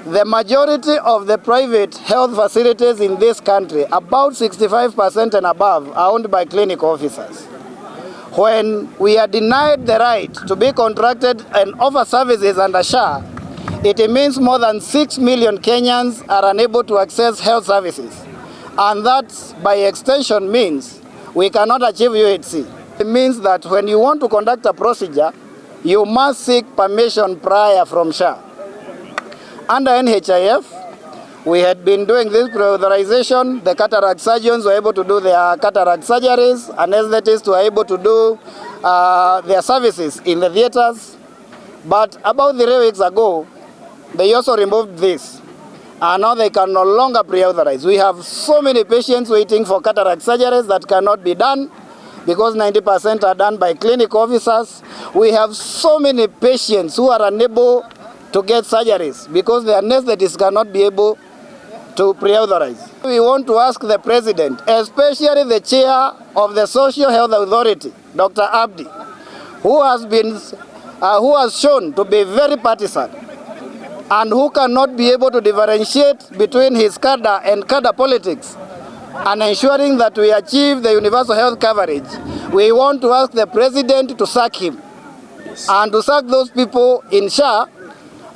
The majority of the private health facilities in this country, about 65% and above, are owned by clinic officers. When we are denied the right to be contracted and offer services under SHA, it means more than 6 million Kenyans are unable to access health services. And that, by extension, means we cannot achieve UHC. It means that when you want to conduct a procedure, you must seek permission prior from SHA. Under NHIF, we had been doing this pre-authorization. The cataract surgeons were able to do their cataract surgeries, anesthetists were able to do their services in the theaters. But about 3 weeks ago, they also removed this. And now they can no longer pre-authorize. We have so many patients waiting for cataract surgeries that cannot be done because 90% are done by clinic officers. We have so many patients who are unable to get surgeries because the anesthetists cannot be able to pre-authorize. We want to ask the President, especially the chair of the Social Health Authority, Dr. Abdi, who has shown to be very partisan and who cannot be able to differentiate between his cadre and cadre politics and ensuring that we achieve the universal health coverage. We want to ask the President to sack him and to sack those people in SHA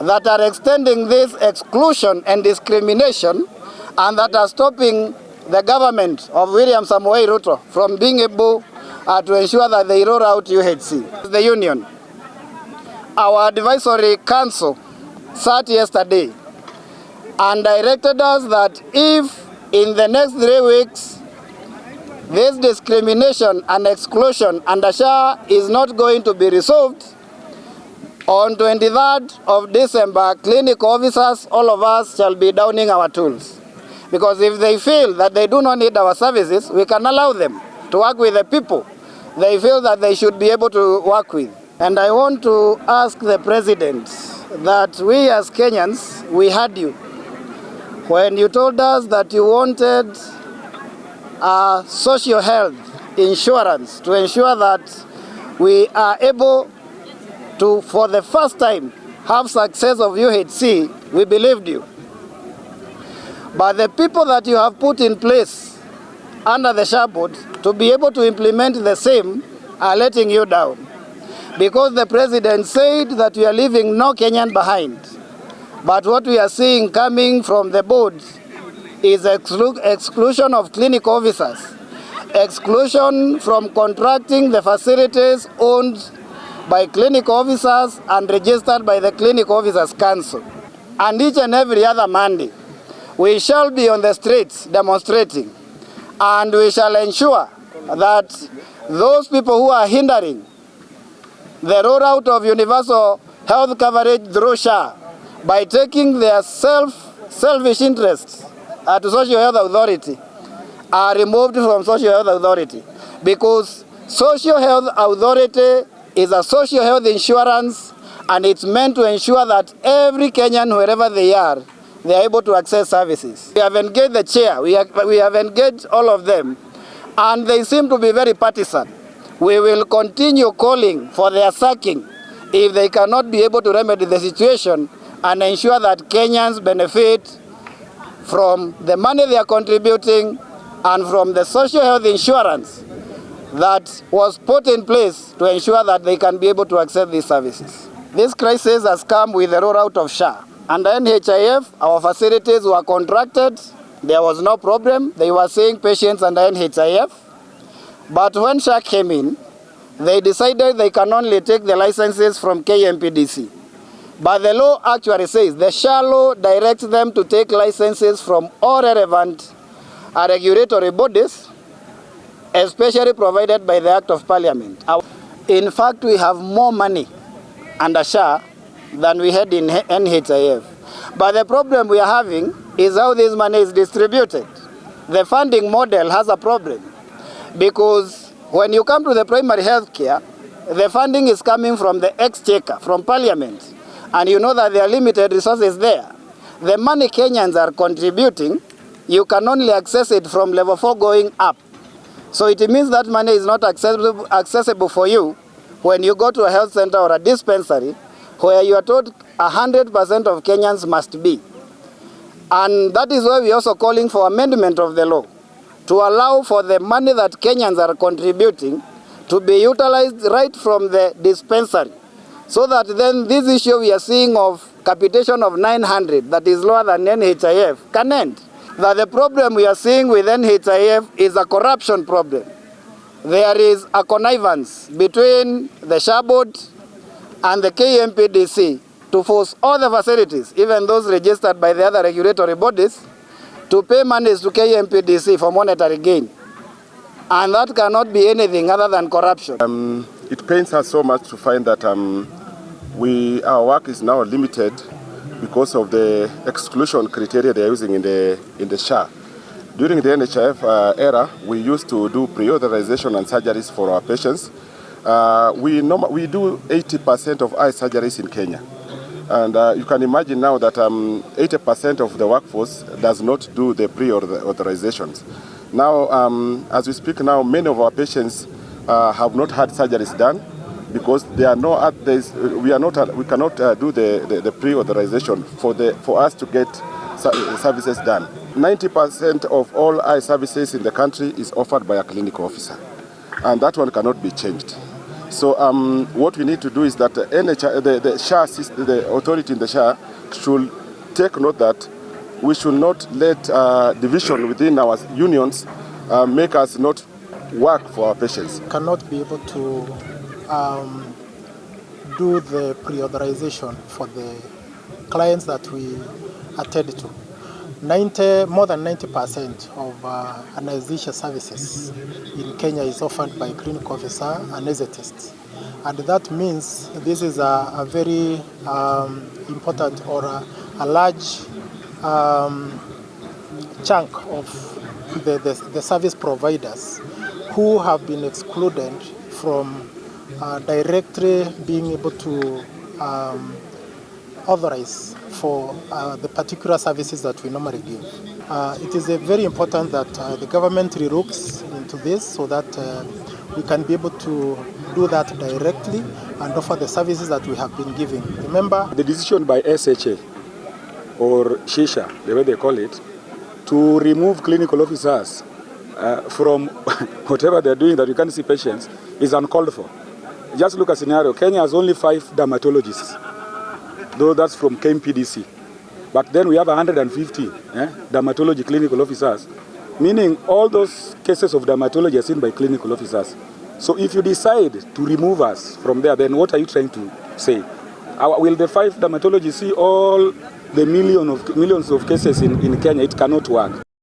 that are extending this exclusion and discrimination and that are stopping the government of William Samoei Ruto from being able to ensure that they roll out UHC. The union, our advisory council sat yesterday and directed us that if in the next 3 weeks this discrimination and exclusion under SHA is not going to be resolved, on 23rd of December, clinic officers, all of us, shall be downing our tools. Because if they feel that they do not need our services, we can allow them to work with the people they feel that they should be able to work with. And I want to ask the President that we as Kenyans, we heard you when you told us that you wanted social health insurance to ensure that we are able to, for the first time, have success of UHC. We believed you. But the people that you have put in place under the SHA board to be able to implement the same are letting you down. Because the President said that we are leaving no Kenyan behind. But what we are seeing coming from the board is exclusion of clinic officers, exclusion from contracting the facilities owned by clinic officers and registered by the Clinic Officers Council. And each and every other Monday, we shall be on the streets demonstrating, and we shall ensure that those people who are hindering the rollout of universal health coverage through SHA by taking their selfish interests to Social Health Authority are removed from Social Health Authority, because Social Health Authority is a social health insurance, and it's meant to ensure that every Kenyan, wherever they are able to access services. We have engaged the chair, we have engaged all of them, and they seem to be very partisan. We will continue calling for their sacking if they cannot be able to remedy the situation and ensure that Kenyans benefit from the money they are contributing and from the social health insurance that was put in place to ensure that they can be able to access these services. This crisis has come with the rollout of SHA. Under NHIF, our facilities were contracted. There was no problem. They were seeing patients under NHIF. But when SHA came in, they decided they can only take the licenses from KMPDC. But the law actually says, the SHA law directs them to take licenses from all relevant regulatory bodies, especially provided by the Act of Parliament. In fact, we have more money under SHA than we had in NHIF. But the problem we are having is how this money is distributed. The funding model has a problem, because when you come to the primary health care, the funding is coming from the exchequer, from Parliament, and you know that there are limited resources there. The money Kenyans are contributing, you can only access it from level 4 going up. So it means that money is not accessible for you when you go to a health center or a dispensary where you are told 100% of Kenyans must be. And that is why we are also calling for amendment of the law to allow for the money that Kenyans are contributing to be utilized right from the dispensary, so that then this issue we are seeing of capitation of 900, that is lower than NHIF, can end. That the problem we are seeing with NHIF is a corruption problem. There is a connivance between the SHA board and the KMPDC to force all the facilities, even those registered by the other regulatory bodies, to pay monies to KMPDC for monetary gain. And that cannot be anything other than corruption. It pains us so much to find that our work is now limited because of the exclusion criteria they are using in the SHA. During the NHIF era, we used to do pre-authorization and surgeries for our patients. We do 80% of eye surgeries in Kenya. And you can imagine now that 80% of the workforce does not do the pre-authorizations. Now, as we speak now, many of our patients have not had surgeries done because we cannot do the pre-authorization for us to get services done. 90% of all eye services in the country is offered by a clinical officer, and that one cannot be changed. So what we need to do is that the SHA system, the authority in the SHA should take note that we should not let division within our unions make us not work for our patients. Cannot be able to do the pre-authorization for the clients that we attend to. More than 90% of anesthesia services in Kenya is offered by clinical officer anesthetists. And that means this is a very important or a large chunk of the service providers who have been excluded from directly being able to authorize for the particular services that we normally give. It is very important that the government relooks into this so that we can be able to do that directly and offer the services that we have been giving. Remember, the decision by SHA or SHIF, the way they call it, to remove clinical officers from whatever they're doing that you can't see patients is uncalled for. Just look at a scenario. Kenya has only 5 dermatologists, though that's from KMPDC. But then we have 150 dermatology clinical officers, meaning all those cases of dermatology are seen by clinical officers. So if you decide to remove us from there, then what are you trying to say? Will the 5 dermatologists see all the millions of cases in Kenya? It cannot work.